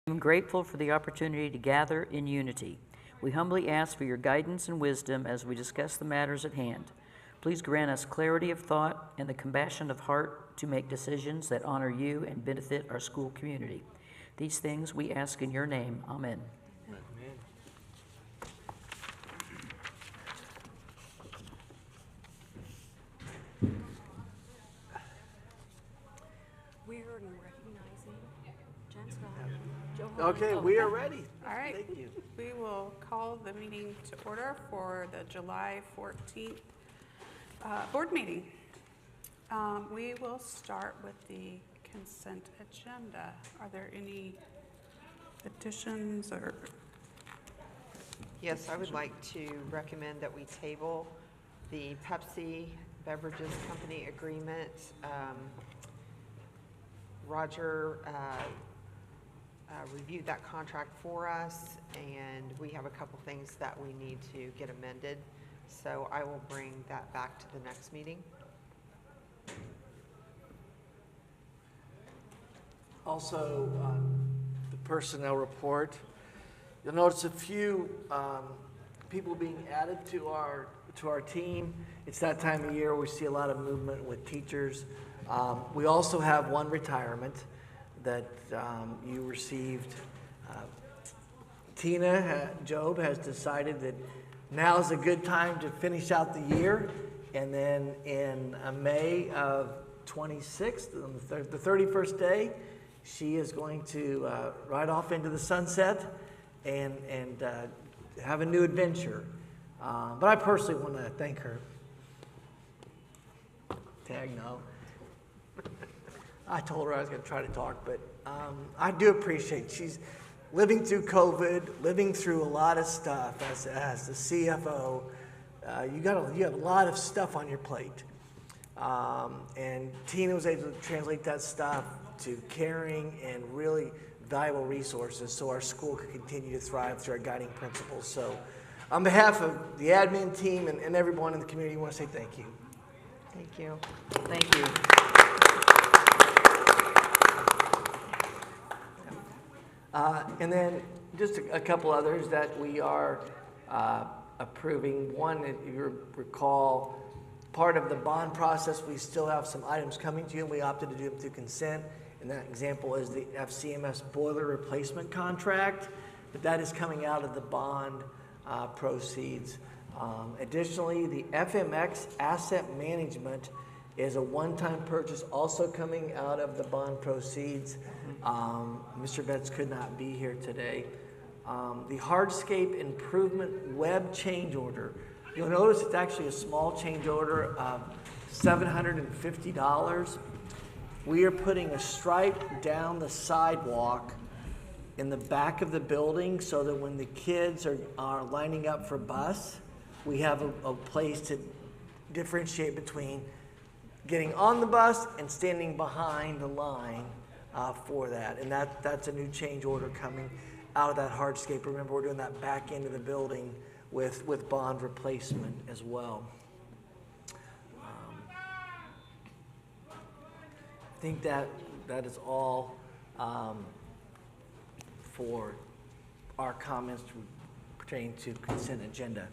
I'm grateful for the opportunity to gather in unity. We humbly ask for your guidance and wisdom as we discuss the matters at hand. Please grant us clarity of thought and the compassion of heart to make decisions that honor you and benefit our school community. These things we ask in your name. Amen. Amen. We are recognizing Jen Scott. Okay, we are ready. All right. Thank you. We will call the meeting to order for the July 14th board meeting. We will start with the consent agenda. Are there any additions or? Yes, I would like to recommend that we table the Pepsi Beverages Company agreement. Roger reviewed that contract for us, and we have a couple things that we need to get amended. So I will bring that back to the next meeting. Also, the personnel report, you'll notice a few people being added to our team. It's that time of year we see a lot of movement with teachers. We also have one retirement that you received. Tina Job has decided that now is a good time to finish out the year, and then in May of 26th, on the 31st day, she is going to ride off into the sunset and have a new adventure. But I personally want to thank her. Tag, no. I told her I was going to try to talk, but I do appreciate she's living through COVID, living through a lot of stuff as the CFO. You have a lot of stuff on your plate. And Tina was able to translate that stuff to caring and really valuable resources so our school could continue to thrive through our guiding principles. So on behalf of the admin team and everyone in the community, I want to say thank you. Thank you. Thank you. And then just a couple others that we are approving. One, if you recall, part of the bond process, we still have some items coming to you, and we opted to do them through consent. And that example is the FCMS boiler replacement contract, but that is coming out of the bond proceeds. Additionally, the FMX asset management is a one-time purchase also coming out of the bond proceeds. Mr. Betts could not be here today. The hardscape improvement web change order. You'll notice it's actually a small change order of $750. We are putting a stripe down the sidewalk in the back of the building so that when the kids are lining up for bus, we have a place to differentiate between getting on the bus and standing behind the line for that. And that's a new change order coming out of that hardscape. Remember, we're doing that back into the building with bond replacement as well. I think that is all for our comments pertaining to consent agenda.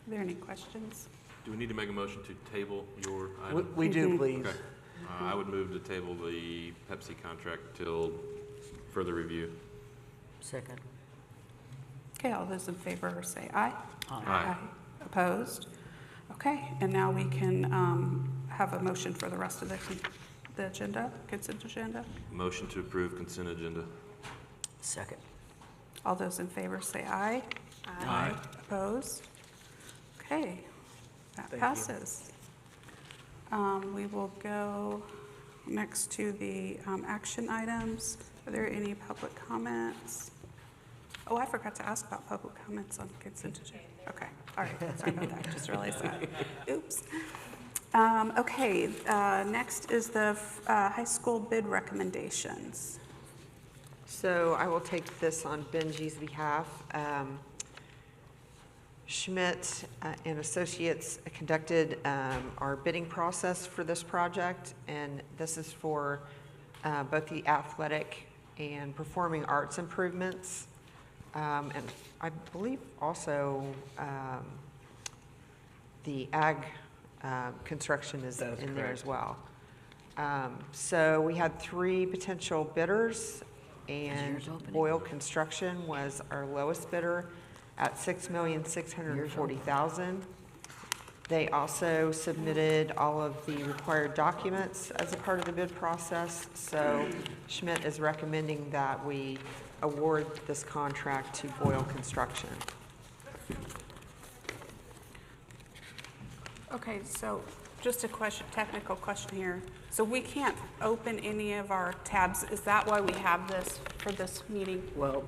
Are there any questions? Do we need to make a motion to table your item? We do, please. Okay. I would move to table the Pepsi contract till further review. Second. Okay, all those in favor say aye. Aye. Opposed? Okay, and now we can have a motion for the rest of the agenda, consent agenda. Motion to approve consent agenda. Second. All those in favor say aye. Aye. Opposed? Okay, that Thank you. passes. We will go next to the action items. Are there any public comments? Oh, I forgot to ask about public comments on consent agenda. Okay, all right, sorry about that, just realized that. Oops. Okay, next is the high school bid recommendations. So I will take this on Benji's behalf. Schmidt and Associates conducted our bidding process for this project, and this is for both the athletic and performing arts improvements. And I believe also the ag construction is That is in there correct. as well. So we had 3 potential bidders, and yours opening? Boyle Construction was our lowest bidder at $6,640,000. They also submitted all of the required documents as a part of the bid process. So Schmidt is recommending that we award this contract to Boyle Construction. Okay, so just a question, technical question here. So we can't open any of our tabs. Is that why we have this for this meeting? Well,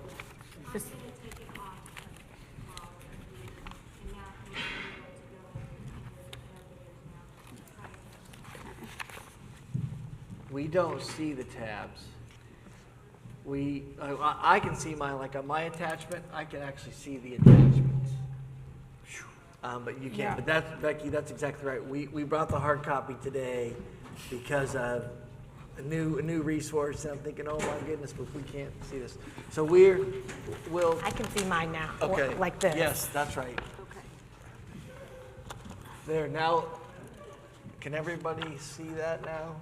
Is- we don't see the tabs. I can see mine, like on my attachment, I can actually see the attachments. But you Yeah. can't, but that's, Becky, that's exactly right. We brought the hard copy today because of a new resource, and I'm thinking, oh my goodness, but we can't see this. So we'll, I can see mine now, okay. like this. Yes, that's right. There, now, can everybody see that now?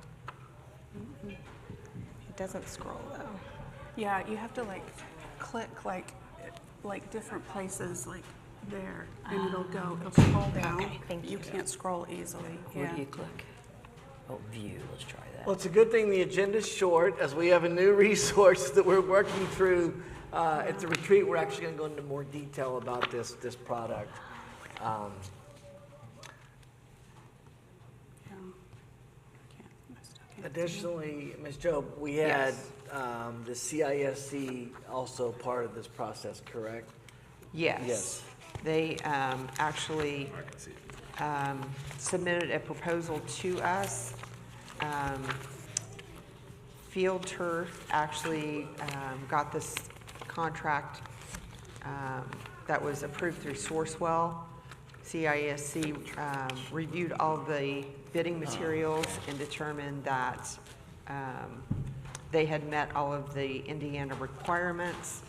It doesn't scroll though. Yeah, you have to like click like different places like there, and it'll scroll down. Okay, thank you. You can't scroll easily, Where yeah. do you click? Oh, view, let's try that. Well, it's a good thing the agenda's short, as we have a new resource that we're working through. At the retreat, we're actually gonna go into more detail about this product. Yeah. I still can't see it. Additionally, Ms. Jobe, we had Yes. the CISC also part of this process, correct? Yes. Yes. They actually submitted a proposal to us. Field Turf actually got this contract that was approved through Sourcewell. CISC reviewed all the bidding materials and determined that they had met all of the Indiana requirements.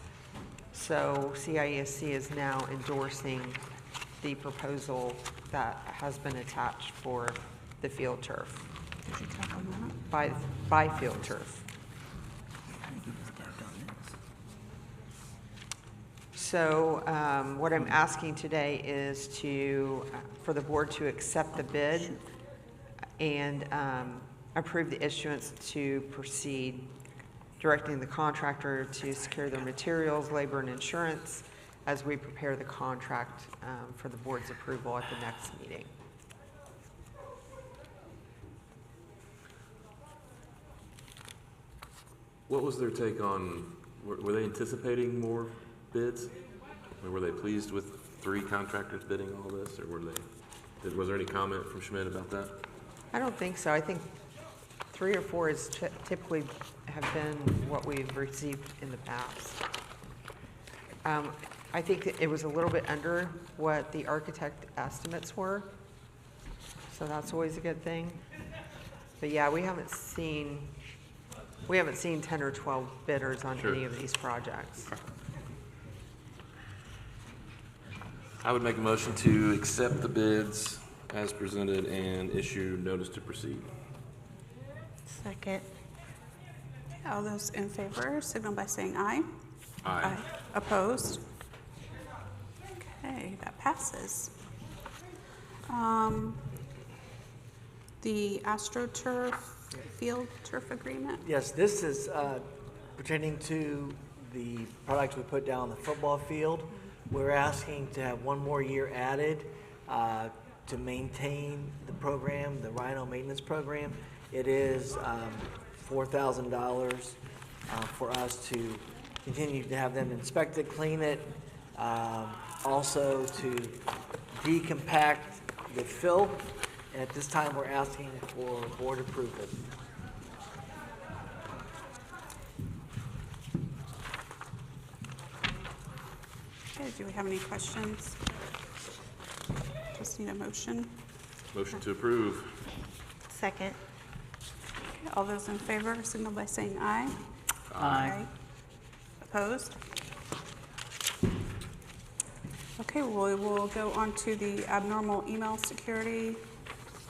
So CISC is now endorsing the proposal that has been attached for the field turf Did you tap on that? by Field Turf. So what I'm asking today is for the board to accept the bid and approve the issuance to proceed, directing the contractor to secure their materials, labor, and insurance as we prepare the contract for the board's approval at the next meeting. What was their take on, were they anticipating more bids? Or were they pleased with 3 contractors bidding all this, or was there any comment from Schmidt about that? I don't think so. I think 3 or 4 is typically have been what we've received in the past. I think that it was a little bit under what the architect estimates were, so that's always a good thing. But yeah, we haven't seen 10 or 12 bidders on Sure. any of these projects. I would make a motion to accept the bids as presented and issue notice to proceed. Second. All those in favor signal by saying aye. Aye. Opposed? Okay, that passes. The AstroTurf field turf agreement? Yes, this is pertaining to the products we put down on the football field. We're asking to have 1 more year added to maintain the program, the Rhino maintenance program. It is $4,000 for us to continue to have them inspect it, clean it, also to decompact the fill. And at this time, we're asking for board approval. Okay, do we have any questions? just need a motion. Motion to approve. Second. Okay, all those in favor signal by saying aye. Aye. Opposed? Okay, we will go on to the abnormal email security.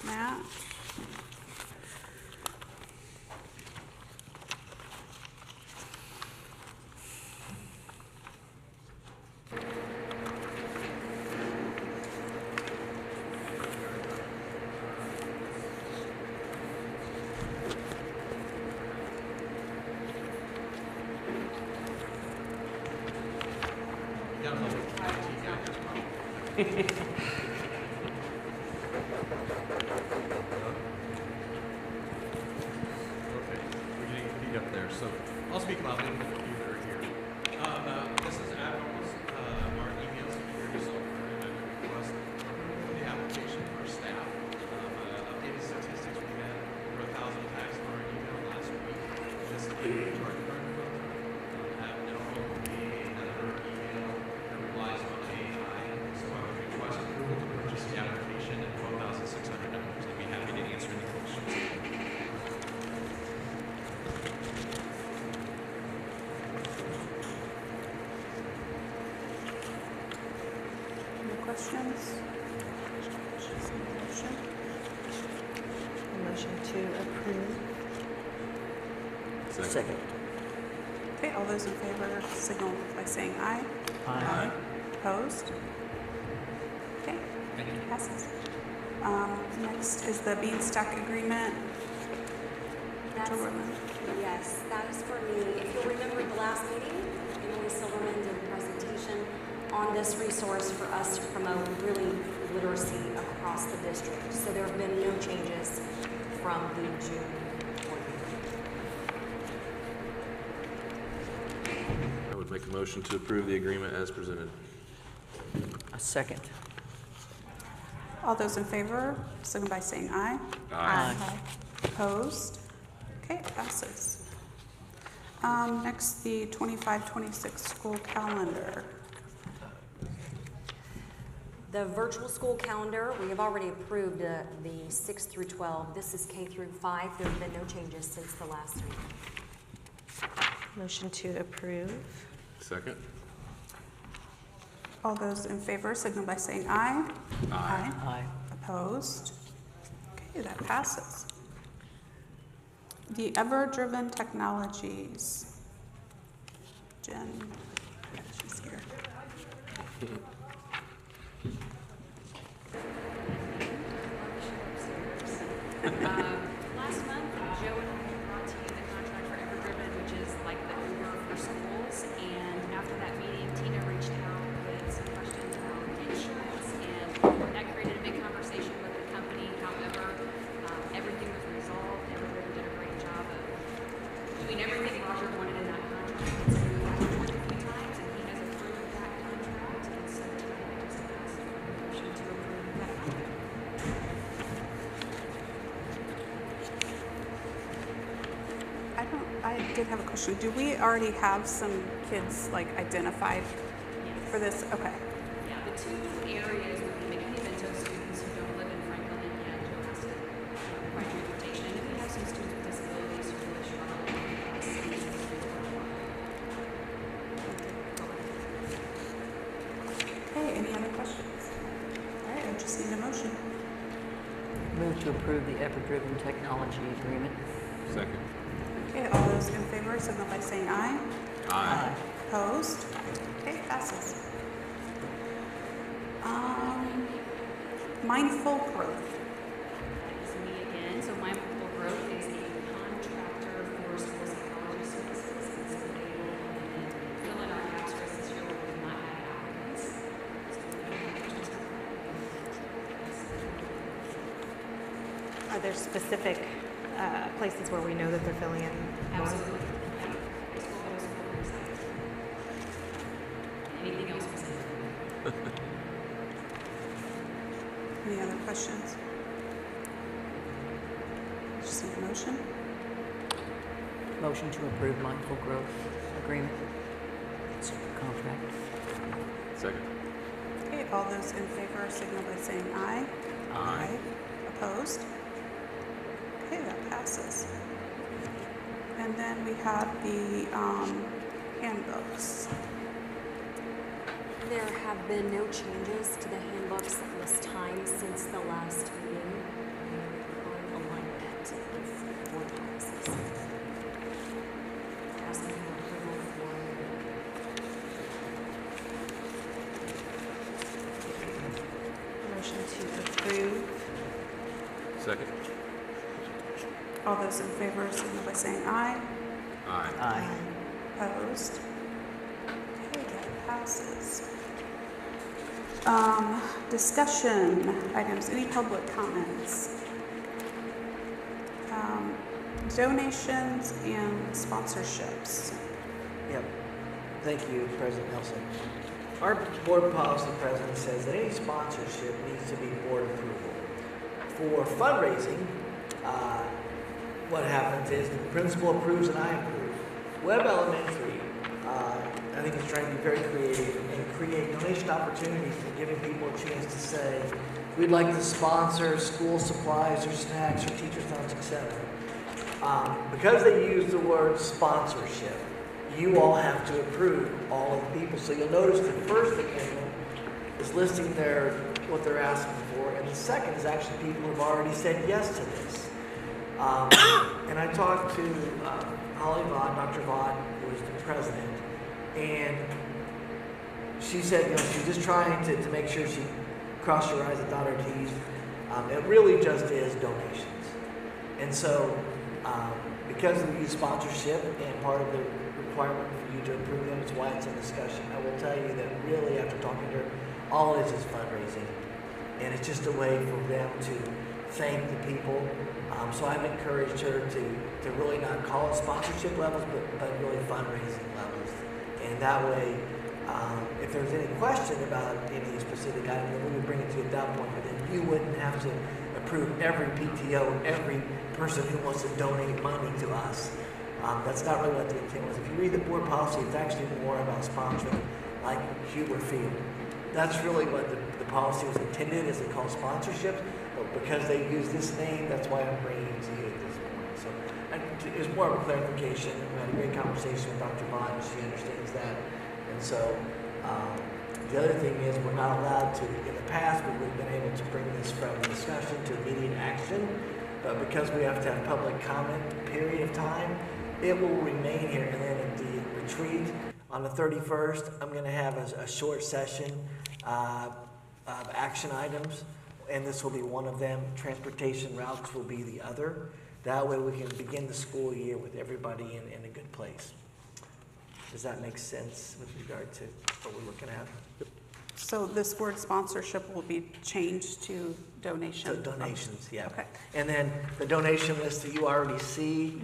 Matt? Okay, we're getting feet up there, so I'll speak loudly for the few that are here. This is Admiral's, our email security software, and I would request for the application for staff. Updated statistics, we had over 1,000 attacks on our email last week. Just to our current filter, Admiral will be another email that relies on AI. So I would request approval to purchase the application at $12,600. I'd be happy to answer any questions. Any questions? Just need a motion. A motion to approve. Second. Okay, all those in favor signal by saying aye. Aye. Opposed? Okay, passes. Next is the Beanstack agreement. That's, Dr. Whitman. yes, that is for me. If you'll remember the last meeting, Emily Silverman did a presentation on this resource for us to promote really literacy across the district. So there have been no changes from the June board meeting. I would make a motion to approve the agreement as presented. A second. All those in favor signal by saying aye. Aye. Opposed? Okay, it passes. Next, the 25-26 school calendar. The virtual school calendar, we have already approved the 6 through 12. This is K through 5. There have been no changes since the last meeting. Motion to approve. Second. All those in favor signal by saying aye. Aye. Aye. Opposed? Okay, that passes. The Ever-Driven Technologies. Jen, she's here. Last month, Joe and I brought to you the contract for Everdriven, which is like the Uber for schools. And after that meeting, Tina reached out with some questions about insurance, and that created a big conversation with the company. However, everything was resolved. Everdriven did a great job of doing everything Roger wanted in that contract. And so we had to work a few times, and he has approved that contract. And so tonight, I just asked for a motion to approve that contract. I did have a question. Do we already have some kids like identified for this? Okay. Yeah, the two areas would be McKinney-Vento students who don't live in Franklin, and yet Joe has to provide transportation. And then we have some students with disabilities who really struggle with us. Okay, any other questions? All right, I just need a motion. Move to approve the Ever-Driven Technology Agreement. Second. Okay, all those in favor signal by saying aye. Aye. Opposed? Okay, passes. Mindful growth. That is me again. So Mindful Growth is a contractor for school psychology services. And so they will fill in our gaps for us this year where we have not had applicants. So we don't have questions for that. Are there specific places where we know that they're filling in more? Absolutely. Yeah. School, middle school, recite. Anything else specific? Any other questions? Just need a motion. Motion to approve Mindful Growth Agreement. It's a contract. Second. Okay, all those in favor signal by saying aye. Aye. Opposed? Okay, that passes. And then we have the handbooks. There have been no changes to the handbooks at this time since the last meeting on alignment with board policies. Asking for approval Motion to approve. Second? All those in favor signal by saying aye. Aye. Aye. Opposed? Okay, that passes. Discussion items, any public comments? Donations and sponsorships. Yep. Thank you, President Nelson. Our board policy president says that any sponsorship needs to be board approval. For fundraising, what happens is the principal approves and I approve. Webb Elementary, I think is trying to be very creative and create donation opportunities and giving people a chance to say, we'd like to sponsor school supplies or snacks or teachers' lunch, etc. Because they use the word sponsorship, you all have to approve all of the people. So you'll notice the first amendment is listing what they're asking for, and the second is actually people who have already said yes to this. And I talked to Holly Vaught, Dr. Vaught, who is the president, and she said, she's just trying to make sure she crossed her I's and dotted her T's. It really just is donations. And so, because we use sponsorship and part of the requirement for you to approve them is why it's in discussion, I will tell you that really after talking to her, all it is fundraising. And it's just a way for them to thank the people. So I've encouraged her to really not call it sponsorship levels, but really fundraising levels. And that way, if there's any question about any specific item, then we would bring it to you at that point, but then you wouldn't have to approve every PTO, every person who wants to donate money to us. That's not really what the intent was. If you read the board policy, it's actually more about sponsoring, like Huber Field. That's really what the policy was intended, is to call sponsorship, but because they use this name, that's why I'm bringing it to you at this point. So it's more of a clarification. We had a great conversation with Dr. Vaught, and she understands that. And so the other thing is we're not allowed to, in the past, we would have been able to bring this from discussion to immediate action, but because we have to have public comment period of time, it will remain here. And then at the retreat on the 31st, I'm going to have a short session of action items, and this will be one of them. Transportation routes will be the other. That way we can begin the school year with everybody in a good place. Does that make sense with regard to what we're looking at? So this word sponsorship will be changed to donation? So donations, yeah. Okay. And then the donation list that you already see,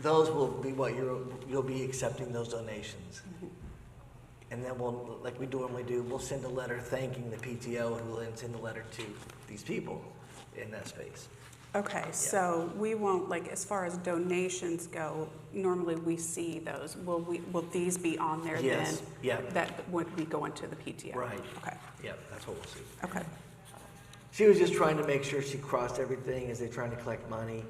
those will be what you'll be accepting those donations. And then we'll, like we normally do, we'll send a letter thanking the PTO, who will then send a letter to these people in that space. Okay, so we won't, like, as far as donations go, normally we see those. Will these be on there then? Yes, yeah. That would be going to the PTO? Right. Okay, Yep, that's what we'll see. okay. She was just trying to make sure she crossed everything as they're trying to collect money.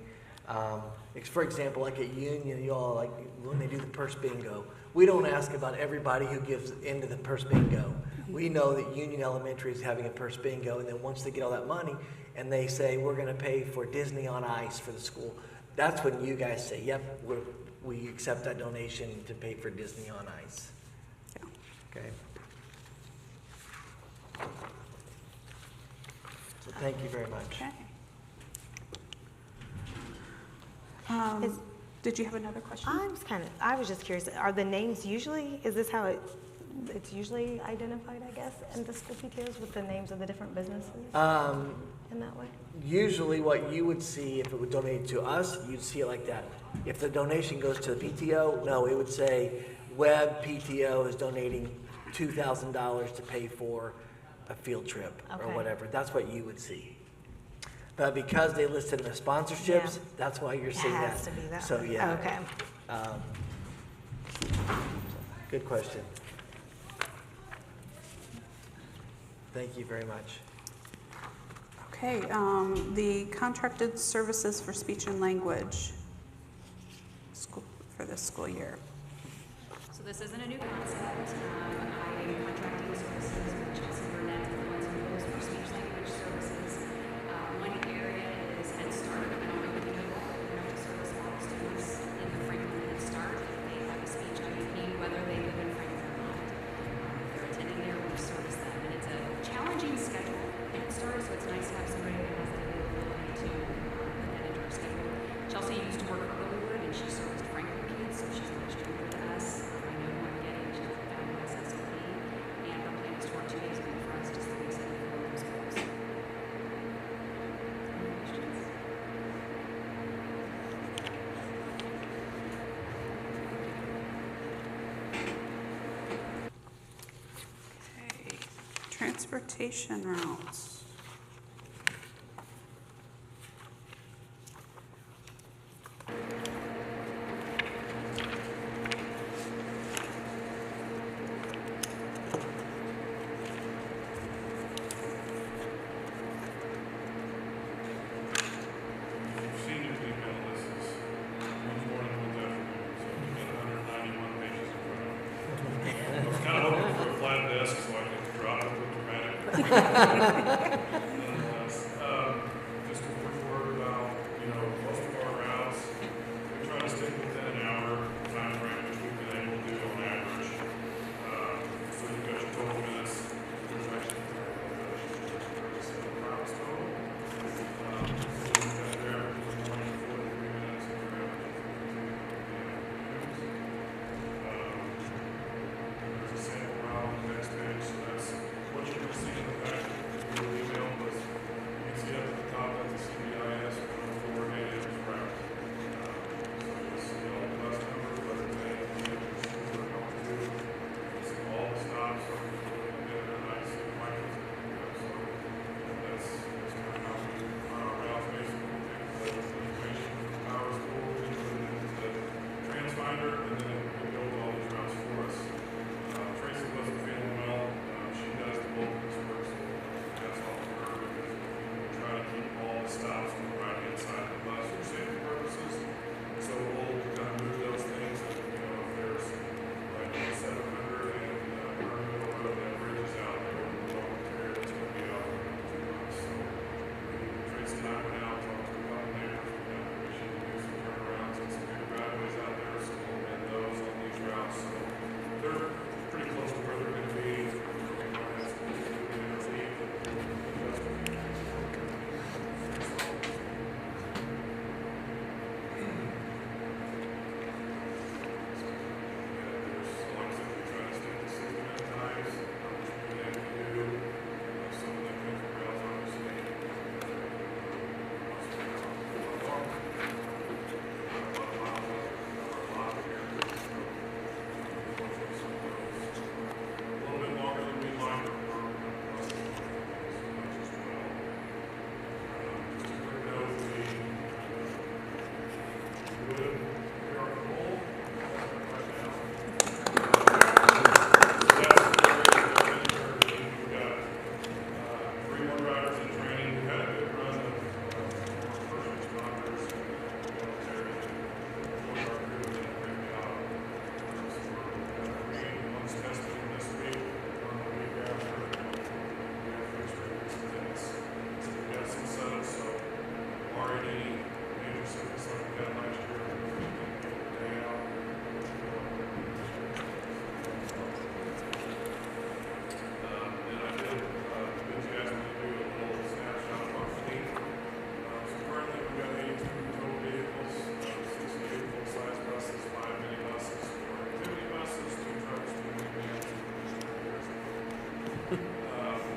For example, like at Union, you all, like when they do the purse bingo, we don't ask about everybody who gives into the purse bingo. We know that Union Elementary is having a purse bingo, and then once they get all that money and they say, we're going to pay for Disney on Ice for the school, that's when you guys say, yep, we accept that donation to pay for Disney on Ice. Yeah. Okay. So thank you very much. Okay. Is- Did you have another question? I was just curious, are the names usually, is this how it's usually identified, I guess, in the school PTOs with the names of the different businesses in that way? Usually what you would see if it would donate to us, you'd see it like that. If the donation goes to the PTO, no, it would say Webb PTO is donating $2,000 to pay for a field trip or Okay. whatever. That's what you would see. But because they listed in the sponsorships, Yeah. that's why you're It seeing that. has to be that So, way. yeah. Okay. Good question. Thank you very much. Okay, the contracted services for speech and language for this school year. So this isn't a new concept. I am contracting services with Chelsea Burnett, the ones who goes for speech language services. One area is Head Start. I don't know if you know that, we have to service all the students in the Franklin Head Start. If they have a speech IEP, whether they live in Franklin or not. If they're attending there, we service them. And it's a challenging schedule, Head Start, so it's nice to have somebody that has the availability to put that into our schedule. Chelsea used to work at Earlywood, and she serviced Franklin kids, so she's a much stranger to us. I know who I'm getting. She's a fabulous SLP, and her plan is to work 2 days a week for us, just like we said before those goals. Any questions? Okay, transportation routes. You've seen your email, this is much more than one's afternoon, so we've got 191 pages in front of me. I was kind of hoping for a flat desk so I could drop it with dramatic. Nonetheless, just a quick word about, most of our routes, we try to stick within an hour time frame, which we've been able to do on average. So you've got your 12 minutes, there's actually 37 routes total. There's a sample route on the next page, so that's what you're going to see in the back of your email, but you can see up at the top, that's a CBIS 104 native route. So you'll see all the bus numbers, what the names, we're going to, see all the stops, so we're looking at a nice micro, so that's kind of how we run our routes, basically. Take the information from Power School, we put it into the TransFinder, and then it builds all these routes for us. Tracy wasn't feeling well. She does the bulk of this work, so that's all for her because we try to keep all the stops on the right hand side of the bus for safety purposes. So we'll kind of move those things. If there's like 700 and Burnville Road, that bridge is out there, we're going to carry that's going to be out for 2 months. So Tracy and I went out, talked to a couple neighbors, we got permission to do some turnarounds and some good driveways out there, so we'll end those on these routes. So they're pretty close to where they're going to be.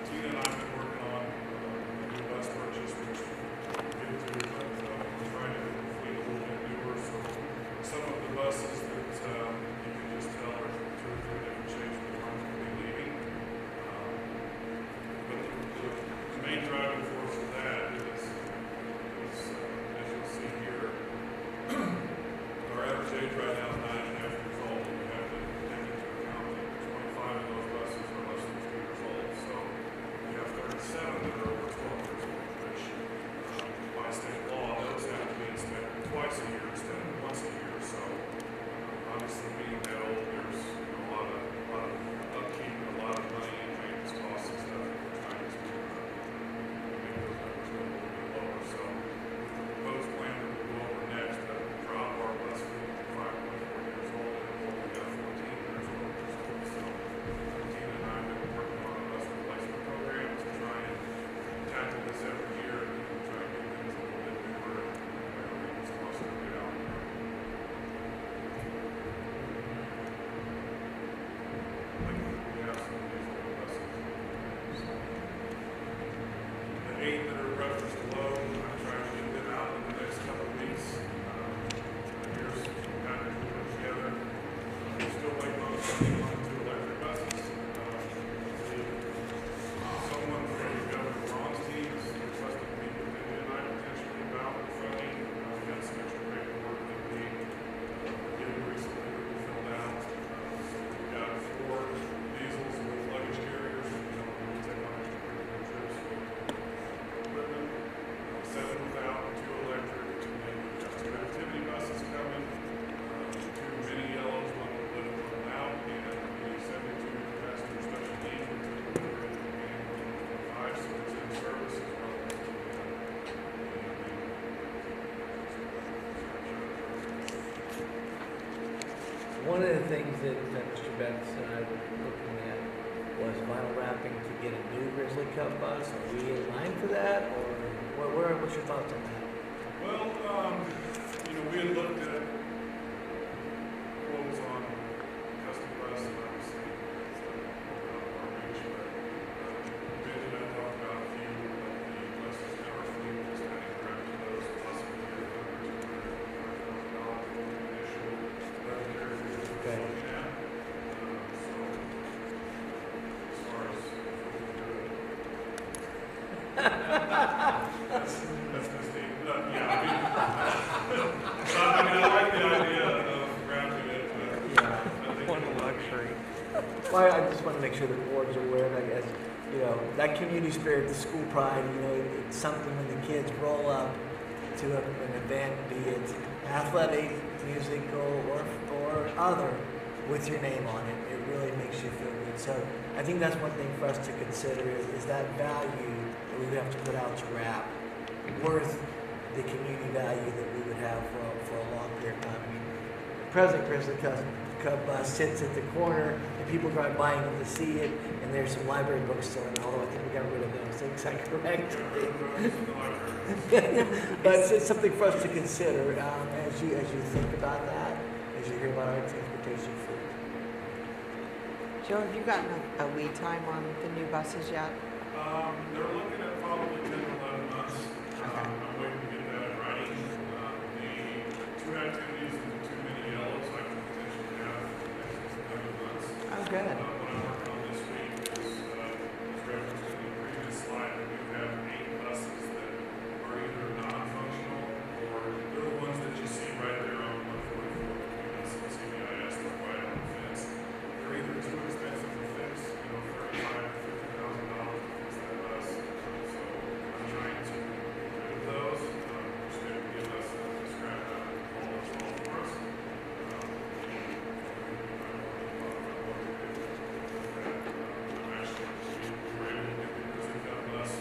Tina and I have been working on a new bus purchase, which we'll get to, but we're trying to make the fleet a little bit newer. So some of the buses that you can just tell are 2 or 3 different shapes of the ones we'll be leaving. But the main driving force of that is as you'll see here, our average age right now is 9.5 years old. And we have to take into account that 25 of those buses are less than 2 years old. funding on 2 electric buses. Someone from the Governor Ron's team has requested me to put in tonight potentially about the funding. We got some extra paperwork that we given recently that we filled out. We've got 4 diesels with luggage carriers, we take on extra frequent trips with equipment. 7 without, 2 electric, and then we've got 2 activity buses coming, 2 mini yellows, 1 with lift, 1 without, and the 72 passenger special needs, which is delivered and 5, so it's in service as well. One of the things that Mr. Betts and I were looking at was vinyl wrapping to get a new Grizzly Cup bus. Are we in line for that, or what's your thoughts on that? Well, we had looked at quotes on custom bus, and obviously it's not our reach, but Ben and I talked about a few of the buses in our fleet, just kind of grabbing those, possibly get $200,000 initial budgetary figure we're Okay. looking at. So as far as that's misleading. Yeah, I like the idea of wrapping it, but I think One luxury. Well, I just want to make sure the board's aware that, as that community spirit, the school pride, it's something when the kids roll up to an event, be it athletic, musical, or other, with your name on it. It really makes you feel good. So I think that's one thing for us to consider is that value that we would have to put out to wrap worth the community value that we would have for a long period of time. I mean, the present Grizzly Cup bus sits at the corner, and people drive by and get to see it, and there's some library books still in, although I think we got rid of those. Is that correct? But it's something for us to consider as you think about that, as you hear about our transportation fleet. Joe, have you gotten a lead time on the new buses yet? They're looking at probably 10 to 11 months. I'm waiting to get that in writing. The 2 activities and the 2 mini yellows I can potentially have in the next 11 months. Oh, good. What I'm working on this week is referenced in the previous slide that we have 8 buses that are either non-functional or they're the ones that you see right there on 144 between us and CBIS, the right on the fence. They're either too expensive to fix, $35,000 to $50,000 to fix that bus. So I'm trying to get rid of those. Which is going to give us a scrap out of all that's all for us. I'm actually, we were able to get the Grizzly Cup bus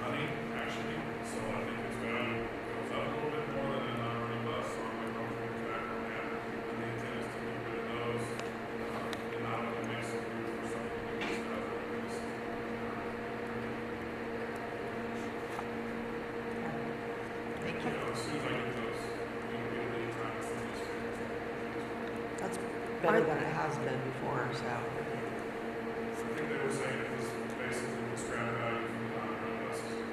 running, actually. So I think its value goes up a little bit more than a non-running bus. So I'm like, I'm going back on that. And the intent is to get rid of those and not only make some room for something like this stuff. Thank you. As soon as I get those, we get a lead time for these. That's better than it has been before, so. I think they were saying it was basically the scrap value from the non-run buses.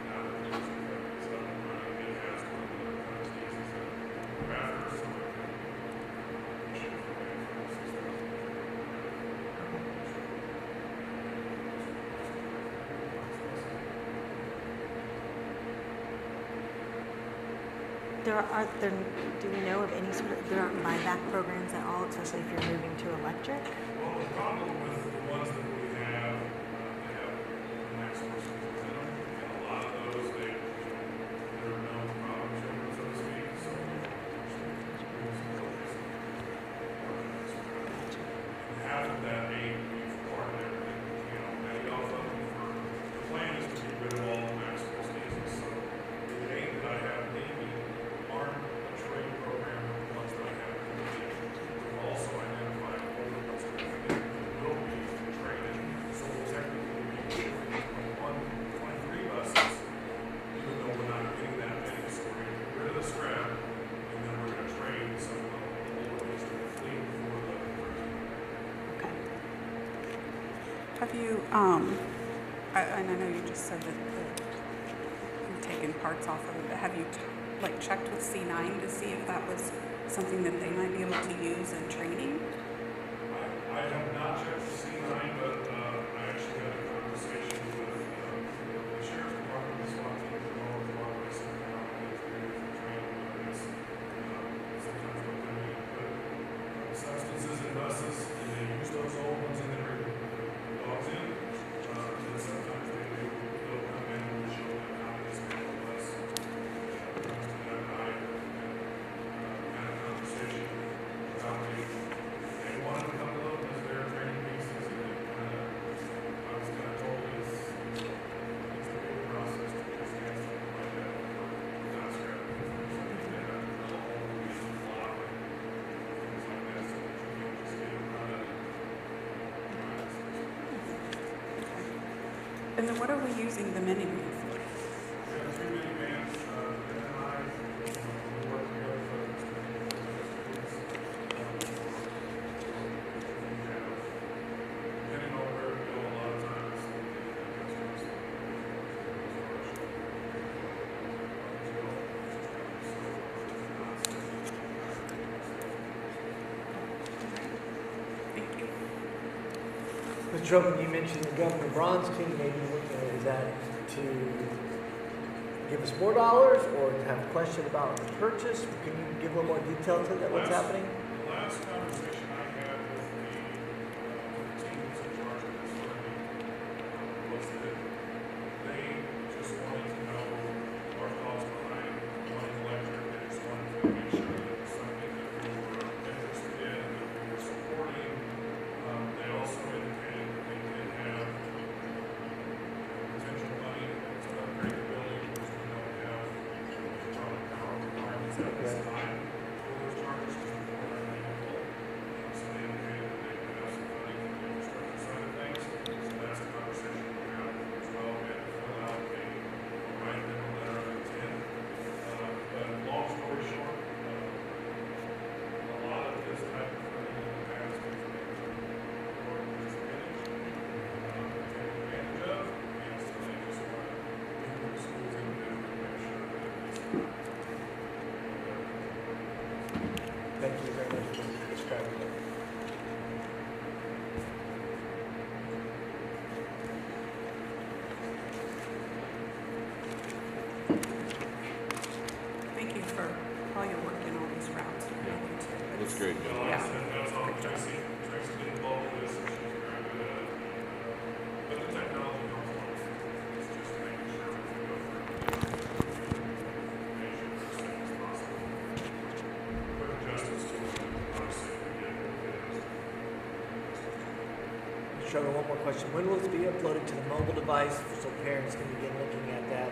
Now that the Grizzly Cup is up and running, it has one of the most easy wrappers, so it should be for Do we know of any there aren't buyback programs at all, especially if you're moving to electric? Well, the problem with the ones that we have, they have max sources in them, and a lot of those, they're known problem children, so to speak, so. And half of that aid, we've partnered everything, paid off of them for, the plan is to get rid of all the max source diesels, so the aid that I have leaving aren't a trade program like the ones that I have leaving. We've also identified older buses that will be traded, so we'll technically be shipping 23 buses, even though we're not getting that many, so we're going to get rid of the scrap, and then we're going to trade some of the older ones to the fleet for the Okay. Have you, and I know you just said that you've taken parts off of it, but have you checked with C9 to see if that was something that they might be able to use in training? And then what are we using the mini van for? We have 2 minivans, Ben and I, we work together for this. Depending on where we go, a lot of times. Thank you. Mr. Truman, you mentioned the Governor Bronstein, maybe is that to give us more dollars or to have a question about the purchase? Can you give a little more detail to that, what's happening? The last conversation I had with the team that's in charge of this funding was that they just wanted to know our thoughts behind wanting electric. They just wanted to make sure that it was something that we were interested in, that we were supporting. They also indicated that they did have potential money to upgrade the building because we don't have electronic power requirements at this time for those chargers because we're more than able. So they indicated that they could have some money for the infrastructure side of things. So that's a conversation we're having as well. We had to fill out a right middle letter of intent. But long story short, a lot of this type of funding in the past has been or disadvantaged, taken advantage of, and so they just want to move the schools individually to make sure that it's Thank you very much for describing that. Thank you for all your work in all these routes. Looks great. Yeah. That's all Tracy did involved with this, and she's very good at it. But the technology comes along. It's just making sure we can go through and make sure it's as safe as possible. Quick adjustments to it, obviously, we get it. Mr. Sugar, one more question. When will this be uploaded to the mobile device so parents can begin looking at that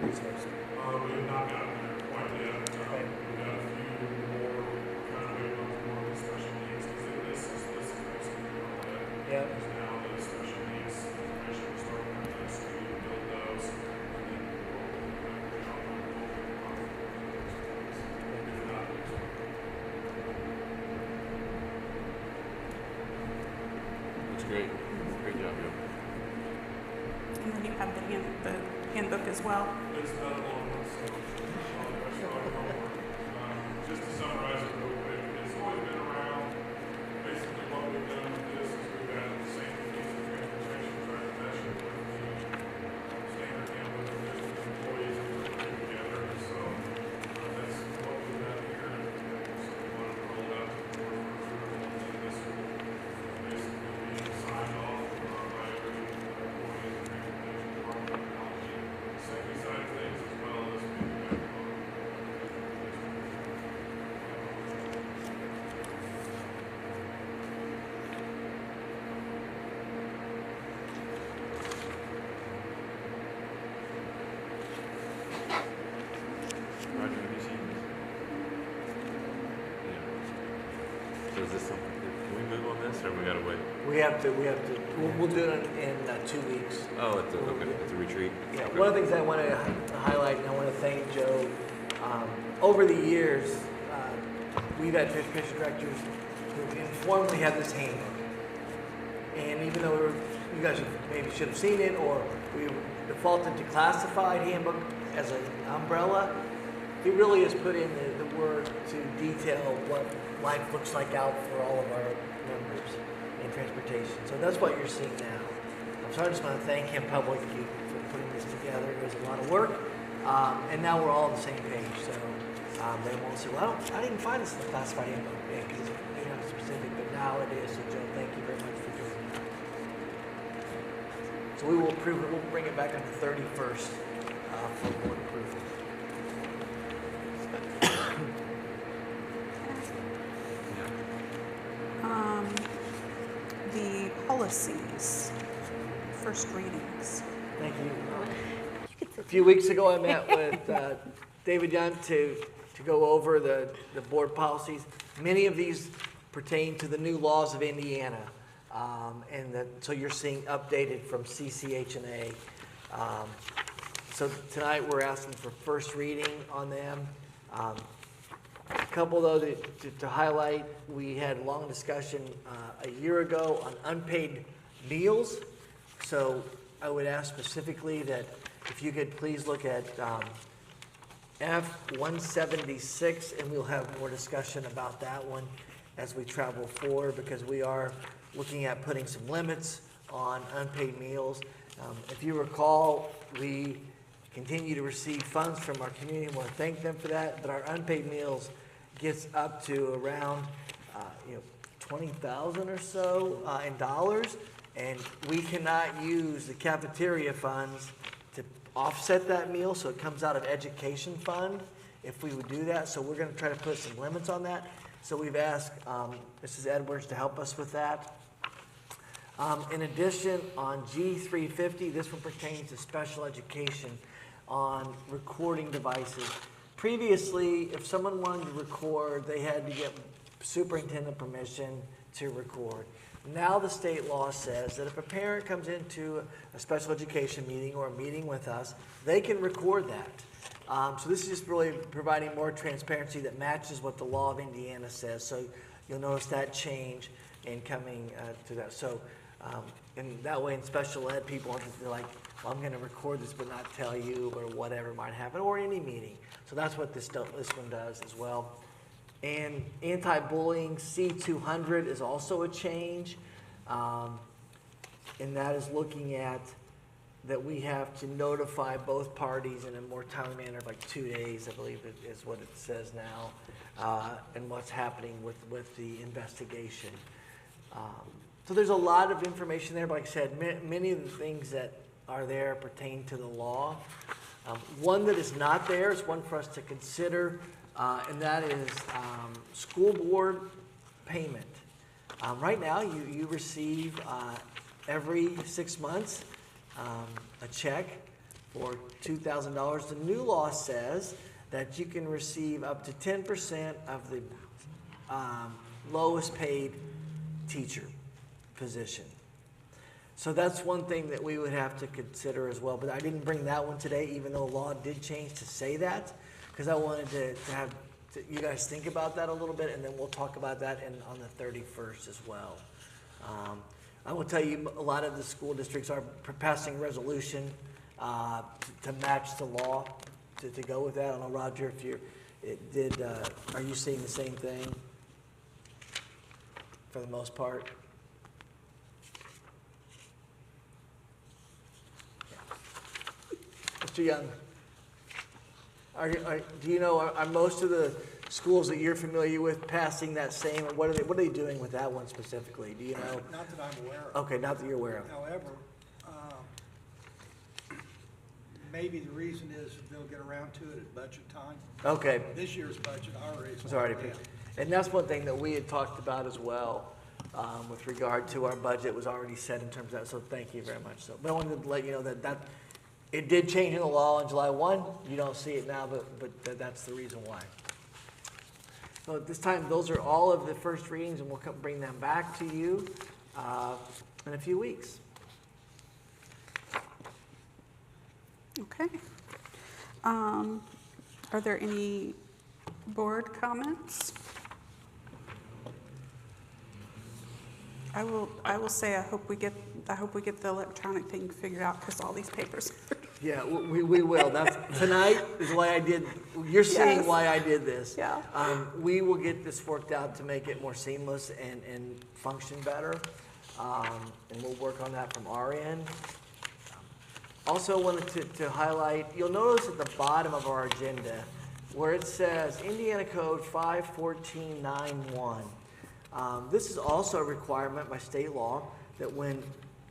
resource? We have not gotten there quite yet. Okay. We've got a few more, kind of waiting on more of the special needs, because this is basically all that. Yeah. Because now the special needs information is starting to come in, so we need to build those, and then we'll drop on if not, Looks great. Great job, Joe. And then you have the handbook as well. it's not a long one, so I'll start homework. Just to summarize it real quick, it's always been around. Basically, what we've done with this is we've added the safety needs of transportation, trying to mesh it with the standard handbook of district employees and put it together. So that's what we've done here. And so we wanted to roll it out to the board for approval, and then this will basically be signed off by every employee in the transportation department, technology, safety side of things, as well as feedback on. Roger, have you seen this? Yeah. So is this something, can we move on this, or we gotta wait? We'll do it in 2 weeks. Oh, okay, it's a retreat? Yeah, Okay. one of the things I want to highlight, and I want to thank Joe, over the years, we've had transportation directors who informally had this handbook. And even though you guys maybe should have seen it, or we defaulted to classified handbook as an umbrella, he really has put in the work to detail what life looks like out for all of our members in transportation. So that's what you're seeing now. So I just want to thank him publicly for putting this together. It was a lot of work, and now we're all on the same page. So they won't say, "Well, I didn't find this in the classified handbook because it's not specific," but now it is. So Joe, thank you very much for doing that. So we will approve it. We'll bring it back on the 31st for board approval. The policies, first readings. Thank you. A few weeks ago, I met with David Young to go over the board policies. Many of these pertain to the new laws of Indiana. So you're seeing updated from CCH&A. So tonight we're asking for first reading on them. A couple though to highlight, we had a long discussion a year ago on unpaid meals. So I would ask specifically that if you could please look at F-176, and we'll have more discussion about that one as we travel forward, because we are looking at putting some limits on unpaid meals. If you recall, we continue to receive funds from our community. I want to thank them for that, but our unpaid meals gets up to around $20,000 or so in dollars, and we cannot use the cafeteria funds to offset that meal, so it comes out of education fund if we would do that. So we're going to try to put some limits on that. So we've asked Mrs. Edwards to help us with that. In addition, on G350, this one pertains to special education on recording devices. Previously, if someone wanted to record, they had to get superintendent permission to record. Now the state law says that if a parent comes into a special education meeting or a meeting with us, they can record that. So this is just really providing more transparency that matches what the law of Indiana says. So you'll notice that change in coming to that. So and that way in special ed, people aren't like, well, I'm going to record this but not tell you, or whatever might happen, or any meeting. So that's what this one does as well. And anti-bullying C200 is also a change, and that is looking at that we have to notify both parties in a more timely manner, like 2 days, I believe is what it says now, and what's happening with the investigation. So there's a lot of information there, but like I said, many of the things that are there pertain to the law. One that is not there is one for us to consider, and that is school board payment. Right now, you receive every 6 months a check for $2,000. The new law says that you can receive up to 10% of the lowest paid teacher position. So that's one thing that we would have to consider as well. But I didn't bring that one today, even though the law did change to say that, because I wanted to have you guys think about that a little bit, and then we'll talk about that on the 31st as well. I will tell you, a lot of the school districts are passing resolution to match the law to go with that. I don't know, Roger, if are you seeing the same thing for the most part? Mr. Young, do you know, are most of the schools that you're familiar with passing that same, or what are they doing with that one specifically? Do you know? Not that I'm aware of. Okay, not that you're aware of. However, maybe the reason is they'll get around to it at budget time. Okay. This year's budget already is. It's already picked. And that's one thing that we had talked about as well, with regard to our budget was already set in terms of that, so thank you very much. So, but I wanted to let you know that it did change in the law on July 1. You don't see it now, but that's the reason why. So at this time, those are all of the first readings, and we'll bring them back to you in a few weeks. Okay. Are there any board comments? I will say I hope we get the electronic thing figured out, because all these papers. Yeah, we will. Tonight is why I did. You're seeing Yes. why I did this. Yeah. We will get this worked out to make it more seamless and function better, and we'll work on that from our end. Also wanted to highlight, you'll notice at the bottom of our agenda where it says Indiana Code 51491. This is also a requirement by state law that when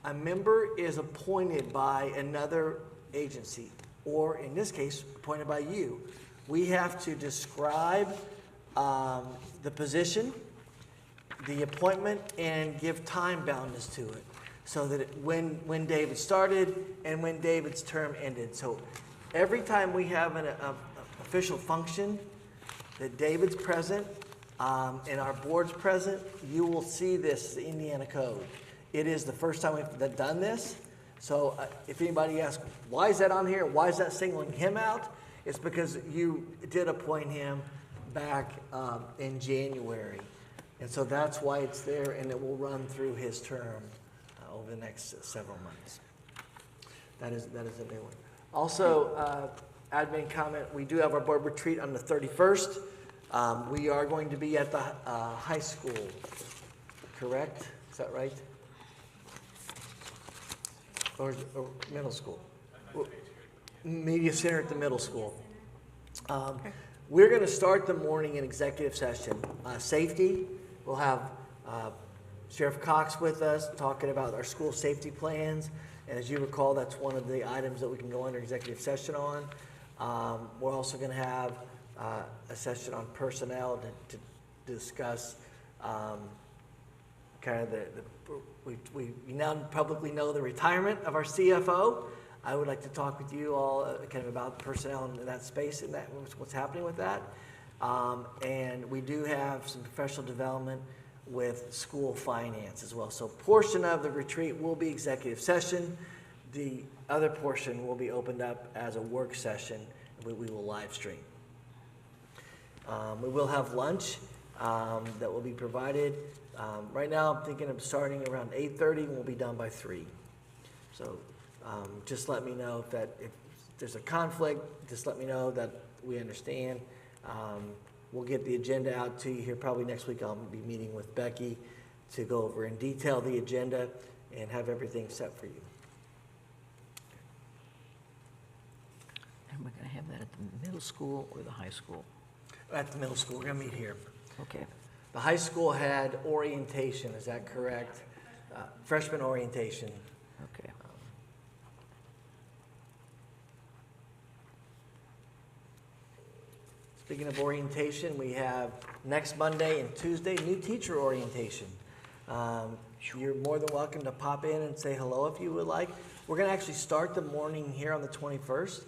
a member is appointed by another agency, or in this case, appointed by you, we have to describe the position, the appointment, and give time boundness to it, so that when David started and when David's term ended. So every time we have an official function that David's present and our board's present, you will see this, the Indiana Code. It is the first time we've done this. So if anybody asks, why is that on here? Why is that singling him out? It's because you did appoint him back in January. And so that's why it's there, and it will run through his term over the next several months. That is a new one. Also, admin comment, we do have our board retreat on the 31st. We are going to be at the high school, correct? Is that right? Or middle school? Media center at the middle school. We're going to start the morning in executive session. Safety, we'll have Sheriff Cox with us talking about our school safety plans. And as you recall, that's one of the items that we can go under executive session on. We're also going to have a session on personnel to discuss kind of we now publicly know the retirement of our CFO. I would like to talk with you all kind of about personnel in that space and that what's happening with that. And we do have some professional development with school finance as well. So a portion of the retreat will be executive session. The other portion will be opened up as a work session. We will live stream. We will have lunch that will be provided. Right now, I'm thinking of starting around 8:30, and we'll be done by 3. So just let me know if there's a conflict. Just let me know that we understand. We'll get the agenda out to you here probably next week. I'll be meeting with Becky to go over in detail the agenda and have everything set for you. And we're going to have that at the middle school or the high school? At the middle school, we're going to meet here. Okay. The high school had orientation, is that correct? Freshman orientation. Okay. Speaking of orientation, we have next Monday and Tuesday, new teacher orientation. You're more than welcome to pop in and say hello if you would like. We're going to actually start the morning here on the 21st,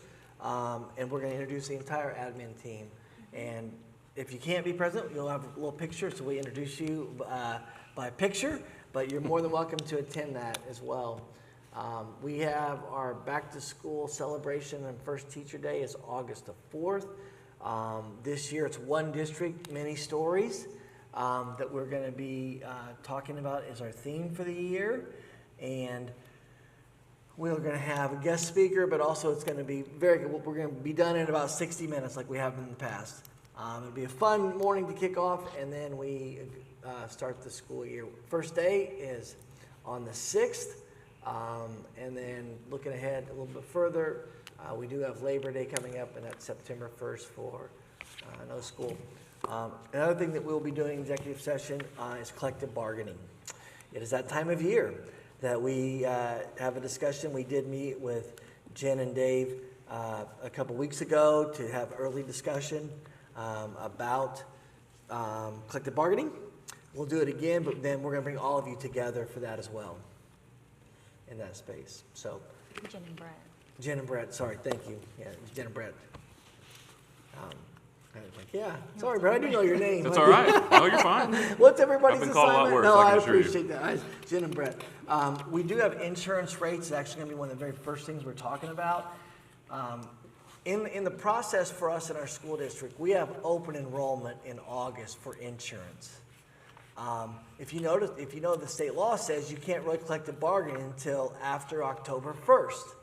and we're going to introduce the entire admin team. And if you can't be present, you'll have a little picture, so we introduce you by picture, but you're more than welcome to attend that as well. We have our back to school celebration and first teacher day is August the 4th. This year it's one district, many stories that we're going to be talking about is our theme for the year. And we're going to have a guest speaker, but also it's going to be we're going to be done in about 60 minutes like we have in the past. It'll be a fun morning to kick off, and then we start the school year. First day is on the 6th, and then looking ahead a little bit further, we do have Labor Day coming up, and that's September 1st for no school. Another thing that we'll be doing in executive session is collective bargaining. It is that time of year that we have a discussion. We did meet with Jen and Dave a couple weeks ago to have early discussion about collective bargaining. We'll do it again, but then we're going to bring all of you together for that as well in that space. So, Jen and Brett. Jen and Brett, sorry, thank you. Yeah, Jen and Brett. I was like, yeah, sorry, Brett, I do know your name. That's all right. No, you're fine. What's everybody's I've been called a lot assignment? worse, No, I I can assure you. appreciate that. Jen and Brett. We do have insurance rates. It's actually going to be one of the very first things we're talking about. In the process for us in our school district, we have open enrollment in August for insurance. If you know the state law says you can't really collective bargain until after October 1st.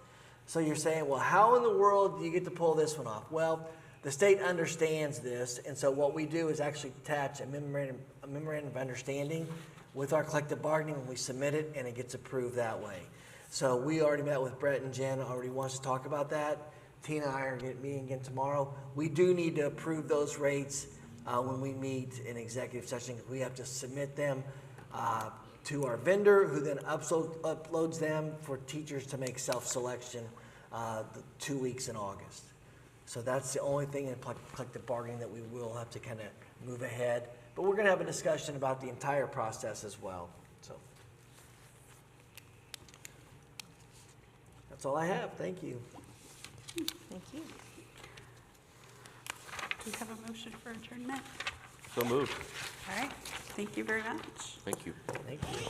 So you're saying, well, how in the world do you get to pull this one off? Well, the state understands this, and so what we do is actually attach a memorandum of understanding with our collective bargaining when we submit it, and it gets approved that way. So we already met with Brett and Jen, already wants to talk about that. Tina and I are meeting again tomorrow. We do need to approve those rates when we meet in executive session. We have to submit them to our vendor, who then uploads them for teachers to make self-selection 2 weeks in August. So that's the only thing in collective bargaining that we will have to kind of move ahead. But we're going to have a discussion about the entire process as well. So that's all I have. Thank you. Thank you. Do we have a motion for adjournment? So moved. All right, thank you very much. Thank you. Thank you.